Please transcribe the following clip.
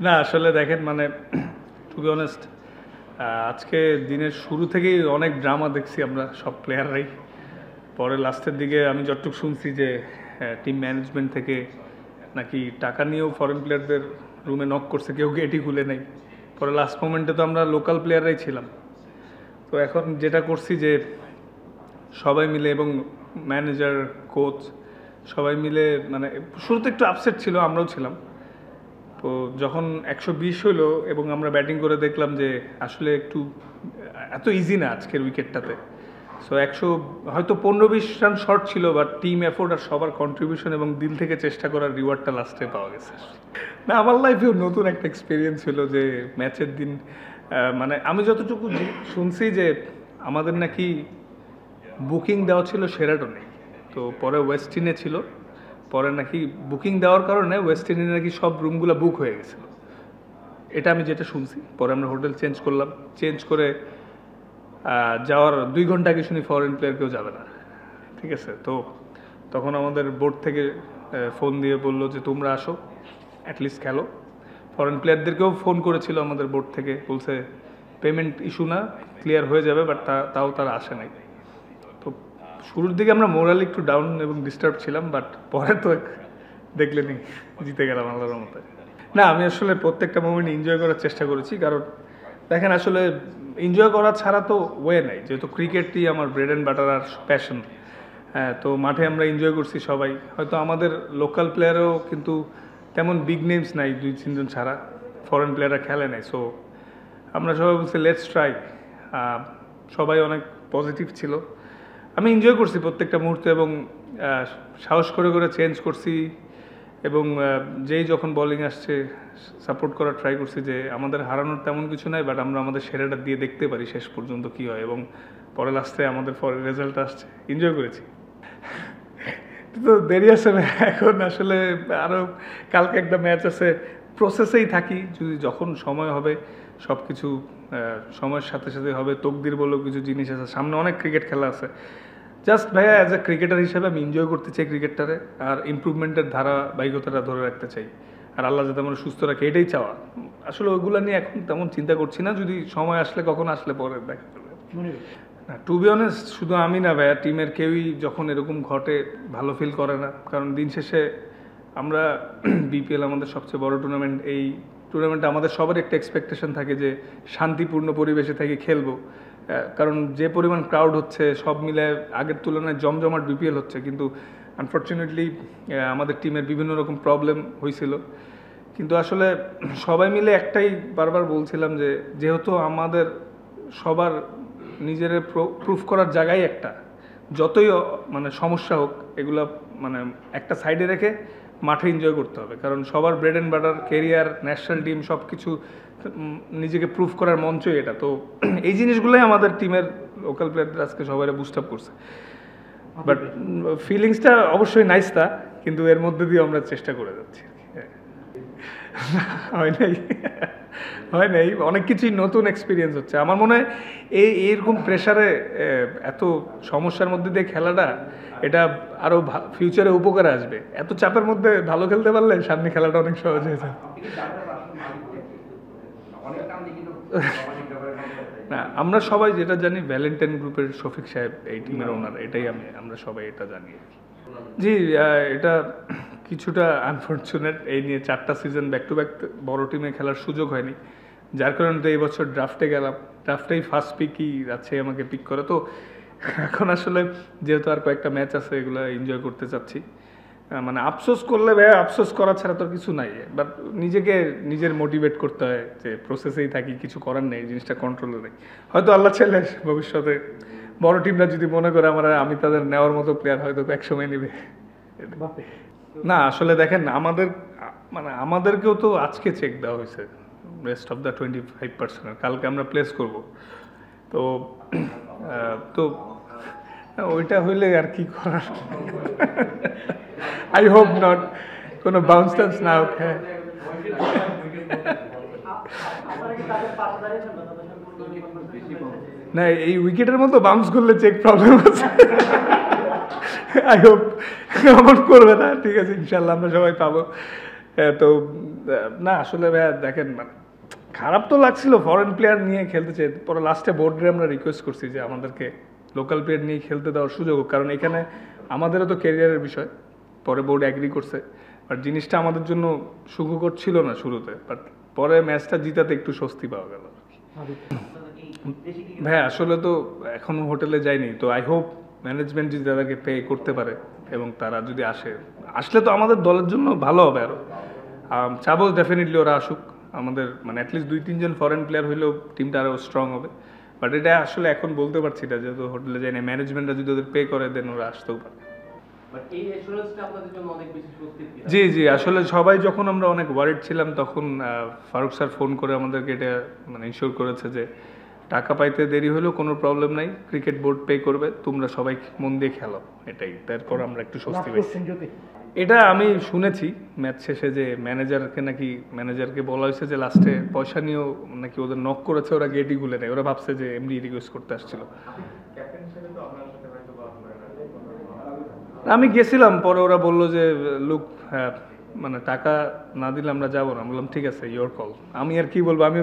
না আসলে দেখেন মানে টু বি অনেস্ট আজকে দিনের শুরু থেকেই অনেক ড্রামা দেখছি আমরা সব প্লেয়াররাই। পরে লাস্টের দিকে আমি যতটুকু শুনছি যে টিম ম্যানেজমেন্ট থেকে নাকি টাকা নিয়েও ফরেন প্লেয়ারদের রুমে নক করছে, কেউ গেটই খুলে নেই। পরে লাস্ট মোমেন্টে তো আমরা লোকাল প্লেয়াররাই ছিলাম। তো এখন যেটা করছি যে সবাই মিলে এবং ম্যানেজার কোচ সবাই মিলে মানে শুরুতে একটু আপসেট ছিল, আমরাও ছিলাম। তো যখন 120 হলো এবং আমরা ব্যাটিং করে দেখলাম যে আসলে একটু এত ইজি না আজকের উইকেটটাতে। সো 100 হয়তো 15-20 রান শর্ট ছিল, বাট টিম এফোর্ট আর সবার কন্ট্রিবিউশন এবং দিল থেকে চেষ্টা করার রিওয়ার্ডটা লাস্টে পাওয়া গেছে। না আমার লাইফেও নতুন একটা এক্সপিরিয়েন্স হলো যে ম্যাচের দিন মানে আমি যতটুকু শুনছি যে আমাদের নাকি বুকিং দেওয়া ছিল শেরাটনে, তো পরে ওয়েস্টিনে ছিল। পরে নাকি বুকিং দেওয়ার কারণে ওয়েস্টিনে নাকি সব রুমগুলো বুক হয়ে গেছিলো, এটা আমি যেটা শুনছি। পরে আমরা হোটেল চেঞ্জ করলাম, চেঞ্জ করে যাওয়ার 2 ঘন্টা আগে শুনি ফরেন প্লেয়ার কেউ যাবে না। ঠিক আছে, তো তখন আমাদের বোর্ড থেকে ফোন দিয়ে বললো যে তোমরা আসো, অ্যাটলিস্ট খেলো। ফরেন প্লেয়ারদেরকেও ফোন করেছিল আমাদের বোর্ড থেকে, বলছে পেমেন্ট ইস্যু না, ক্লিয়ার হয়ে যাবে, বাট তাও তারা আসে নাই। তো শুরুর দিকে আমরা মোরালি একটু ডাউন এবং ডিস্টার্ব ছিলাম, বাট পরে তো দেখলেনি জিতে গেলাম আল্লাহর মতে। না আমি আসলে প্রত্যেকটা মোমেন্ট এনজয় করার চেষ্টা করেছি, কারণ দেখেন আসলে এনজয় করা ছাড়া তো ওয়ে নাই, যেহেতু ক্রিকেটই আমার ব্রেড অ্যান্ড বাটার আর প্যাশন। হ্যাঁ, তো মাঠে আমরা এনজয় করছি সবাই। হয়তো আমাদের লোকাল প্লেয়ারও কিন্তু তেমন বিগ নেমস নাই, 2-3 জন ছাড়া ফরেন প্লেয়াররা খেলে নাই। সো আমরা সবাই বলছি লেটস ট্রাই। সবাই অনেক পজিটিভ ছিল, আমি এনজয় করছি প্রত্যেকটা মুহূর্তে এবং সাহস করে করে চেঞ্জ করছি। এবং যেই যখন বোলিং আসছে সাপোর্ট করার ট্রাই করছি যে আমাদের হারানোর তেমন কিছু নাই, বাট আমরা আমাদের সেরাটা দিয়ে দেখতে পারি শেষ পর্যন্ত কী হয়। এবং পরে লাস্টে আমাদের পরে রেজাল্ট আসছে, এনজয় করেছি। তো দেরি আছে এখন, আসলে আরও কালকে একটা ম্যাচ আছে, প্রসেসেই থাকি। যদি যখন সময় হবে সব কিছু সময়ের সাথে সাথে হবে। তকদির বলেও কিছু জিনিস আছে, সামনে অনেক ক্রিকেট খেলা আছে। জাস্ট ভাইয়া অ্যাজ এ ক্রিকেটার হিসেবে আমি এনজয় করতে চাই ক্রিকেটটারে, আর ইমপ্রুভমেন্টের ধারাবাহিকতাটা ধরে রাখতে চাই, আর আল্লাহ যাতে আমরা সুস্থ রাখে এটাই চাওয়া। আসলে ওইগুলো নিয়ে এখন তেমন চিন্তা করছি না, যদি সময় আসলে কখন আসলে পরে দেখা যাবে। টু বি অনেস্ট শুধু আমি না ভাইয়া, টিমের কেউই যখন এরকম ঘটে ভালো ফিল করে না। কারণ দিন শেষে আমরা বিপিএল আমাদের সবচেয়ে বড় টুর্নামেন্ট, এই টুর্নামেন্টে আমাদের সবার একটা এক্সপেকটেশন থাকে যে শান্তিপূর্ণ পরিবেশে থেকে খেলবো। কারণ যে পরিমাণ ক্রাউড হচ্ছে সব মিলে আগের তুলনায় জমজমাট বিপিএল হচ্ছে, কিন্তু আনফর্চুনেটলি আমাদের টিমের বিভিন্ন রকম প্রবলেম হয়েছিল। কিন্তু আসলে সবাই মিলে একটাই বারবার বলছিলাম যে যেহেতু আমাদের সবার নিজের প্রুফ করার জায়গায় একটা, যতই মানে সমস্যা হোক এগুলো মানে একটা সাইডে রেখে মাঠে এনজয় করতে হবে। কারণ সবার bread and butter career, national team সব কিছু নিজেকে প্রুফ করার মঞ্চই এটা। তো এই জিনিসগুলোই আমাদের টিমের লোকাল প্লেয়ারদের আজকে সবাই বুস্ট আপ করছে। বাট ফিলিংসটা অবশ্যই নাইস তা, কিন্তু এর মধ্যে দিয়ে আমরা চেষ্টা করে যাচ্ছি। হয় নাই, অনেক কিছুই নতুন এক্সপিরিয়েন্স হচ্ছে। আমার মনে হয় এইরকম প্রেশারে এত সমস্যার মধ্যে দিয়ে খেলাটা, এটা আরও ফিউচারে উপকারে আসবে। এত চাপের মধ্যে ভালো খেলতে পারলে সামনে খেলাটা অনেক সহজ হয়ে যায়। না আমরা সবাই যেটা জানি, ভ্যালেন্টাইন গ্রুপের শফিক সাহেব এই টিমের ওনার, এটাই আমরা সবাই এটা জানি। জি এটা কিছুটা আনফর্চুনেট, এই নিয়ে 4টা সিজন ব্যাক টু ব্যাক বড় টিমে খেলার সুযোগ হয়নি, যার কারণে তো এই বছর ড্রাফটে গেলাম। ড্রাফটেই ফার্স্ট পিকই আছে আমাকে পিক করে। তো এখন আসলে যেহেতু আর কয়েকটা ম্যাচ আছে, এগুলো এনজয় করতে চাচ্ছি। মানে আফসোস করলে ভাইয়া, আফসোস করা ছাড়া তো কিছু নাই। বাট নিজের মোটিভেট করতে হয় যে প্রসেসেই থাকি, কিছু করার নেই, জিনিসটা কন্ট্রোলে নেই। হয়তো আল্লাহ চাইলে ভবিষ্যতে বড় টিমরা যদি মনে করে আমি তাদের নেওয়ার মতো প্লেয়ার হয়তো একসময় নেবে। না আসলে দেখেন আমাদেরকেও তো আজকে চেক দেওয়া হয়েছে রেস্ট অফ দ্য 25%, কালকে আমরা প্লেস করব। তো তো ওইটা হইলে আর কি করার, আই হোপ নট কোনো বাউন্স টাউন্স না হোক। হ্যাঁ না, এই উইকেটের মতো বাউন্স করলে চেক প্রবলেম আছে। আই হোপ এমন করবে না, ঠিক আছে ইনশাল্লাহ আমরা সবাই পাবো। তো না আসলে ভাইয়া দেখেন মানে খারাপ তো লাগছিল ফরেন প্লেয়ার নিয়ে খেলতে চাই, পরে লাস্টে বোর্ডে আমরা রিকোয়েস্ট করছি যে আমাদেরকে লোকাল প্লেয়ার নিয়ে খেলতে দেওয়ার সুযোগ হোক, কারণ এখানে আমাদেরও তো ক্যারিয়ারের বিষয়। পরে বোর্ড অ্যাগ্রি করছে, বাট জিনিসটা আমাদের জন্য সুখকর ছিল না শুরুতে, বাট পরে ম্যাচটা জিতাতে একটু স্বস্তি পাওয়া গেল। ভাইয়া আসলে তো এখনো হোটেলে যাইনি, তো আই হোপ ম্যানেজমেন্ট যদি তাদেরকে পে করতে পারে এবং তারা যদি আসলে তো আমাদের দলের জন্য ভালো হবে আরও। চাবো ডেফিনেটলি ওরা আসুক, আমাদের মানে অ্যাটলিস্ট 2-3 জন ফরেন প্লেয়ার হইলেও টিমটা আরও স্ট্রং হবে। বাট এটা আসলে এখন বলতে পারছি না, যেহেতু হোটেলে যাই না, ম্যানেজমেন্টরা যদি ওদের পে করে দেন ওরা আসতেও পারে। জি জি, আসলে সবাই যখন আমরা অনেক ওয়ারিড ছিলাম তখন ফারুক স্যার ফোন করে আমাদেরকে এটা মানে ইনশিওর করেছে যে টাকা পাইতে দেরি হলেও কোনো প্রবলেম নাই, ক্রিকেট বোর্ড পে করবে, তোমরা সবাই মন দিয়ে খেলো, এটাই। তারপর আমরা একটু স্বস্তি পেয়েছি। এটা আমি শুনেছি ম্যাচ শেষে যে ম্যানেজারকে বলা হয়েছে যে লাস্টে পয়সা নিয়েও নাকি ওদের নক করেছে, ওরা গেটই খুলে নেয়, ওরা ভাবছে যে এমনি রিকোয়েস্ট করতে আসছিল। আমি গেছিলাম, পরে ওরা বললো যে লুক মানে টাকা না দিলে আমরা যাবো না। বললাম ঠিক আছে, ইয়োর কল। আমি আর কি বলবো, আমি